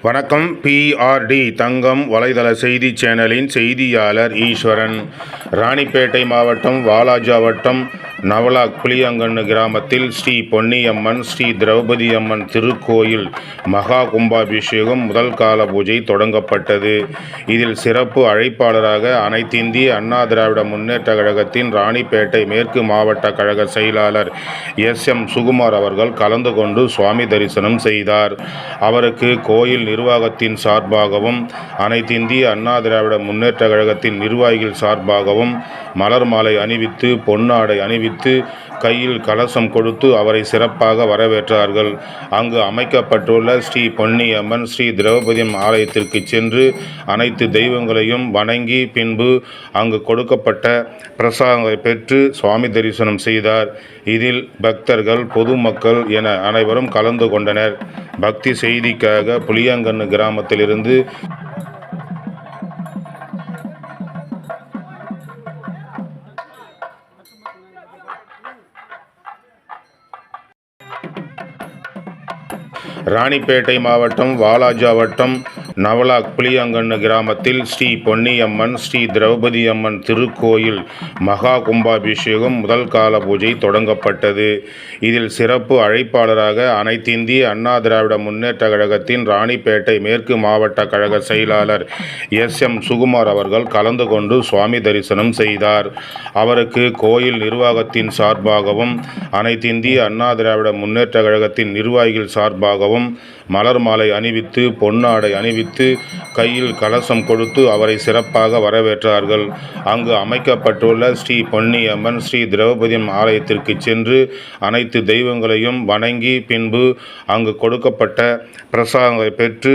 வணக்கம். PRD தங்கம் வலைதள செய்தி சேனலின் செய்தியாளர் ஈஸ்வரன். ராணிப்பேட்டை மாவட்டம் வாலாஜா வட்டம் நவலாக் புளியங்கன்னு கிராமத்தில் ஸ்ரீ பொன்னியம்மன் ஸ்ரீ திரௌபதி அம்மன் திருக்கோயில் மகா கும்பாபிஷேகம் முதல் கால பூஜை தொடங்கப்பட்டது. இதில் சிறப்பு அழைப்பாளராக அனைத்திந்திய அண்ணா திராவிட முன்னேற்ற கழகத்தின் ராணிப்பேட்டை மேற்கு மாவட்ட கழக செயலாளர் SM சுகுமார் அவர்கள் கலந்து கொண்டு சுவாமி தரிசனம் செய்தார். அவருக்கு கோயில் நிர்வாகத்தின் சார்பாகவும் அனைத்திந்திய அண்ணா திராவிட முன்னேற்ற கழகத்தின் நிர்வாகிகள் சார்பாகவும் மலர் மாலை அணிவித்து பொன்னாடை அணிவித்து கையில் கலசம் கொடுத்து அவரை சிறப்பாக வரவேற்றார்கள். அங்கு அமைக்கப்பட்டுள்ள ஸ்ரீ பொன்னியம்மன் ஸ்ரீ திரௌபதி ஆலயத்திற்கு சென்று அனைத்து தெய்வங்களையும் வணங்கி பின்பு அங்கு கொடுக்கப்பட்ட பிரசாதங்களை பெற்று சுவாமி தரிசனம் செய்தார். இதில் பக்தர்கள் பொதுமக்கள் என அனைவரும் கலந்து கொண்டனர். பக்தி செய்திக்காக புளியங்கன்னு கிராமத்திலிருந்து ராணிப்பேட்டை மாவட்டம் வாலாஜா வட்டம் நவலாக் புளியங்கன்னு கிராமத்தில் ஸ்ரீ பொன்னியம்மன் ஸ்ரீ திரௌபதி அம்மன் திருக்கோயில் மகா கும்பாபிஷேகம் முதல் கால பூஜை தொடங்கப்பட்டது. இதில் சிறப்பு அழைப்பாளராக அனைத்திந்திய அண்ணா திராவிட முன்னேற்ற கழகத்தின் ராணிப்பேட்டை மேற்கு மாவட்ட கழக செயலாளர் SM சுகுமார் அவர்கள் கலந்து கொண்டு சுவாமி தரிசனம் செய்தார். அவருக்கு கோயில் நிர்வாகத்தின் சார்பாகவும் அனைத்திந்திய அண்ணா திராவிட முன்னேற்ற கழகத்தின் நிர்வாகிகள் சார்பாகவும் மலர் மாலை அணிவித்து பொன்னாடை அணிவித்து கையில் கலசம் கொடுத்து அவரை சிறப்பாக வரவேற்றார்கள். அங்கு அமைக்கப்பட்டுள்ள ஸ்ரீ பொன்னியம்மன் ஸ்ரீ திரௌபதி ஆலயத்திற்கு சென்று அனைத்து தெய்வங்களையும் வணங்கி பின்பு அங்கு கொடுக்கப்பட்ட பிரசாதங்களை பெற்று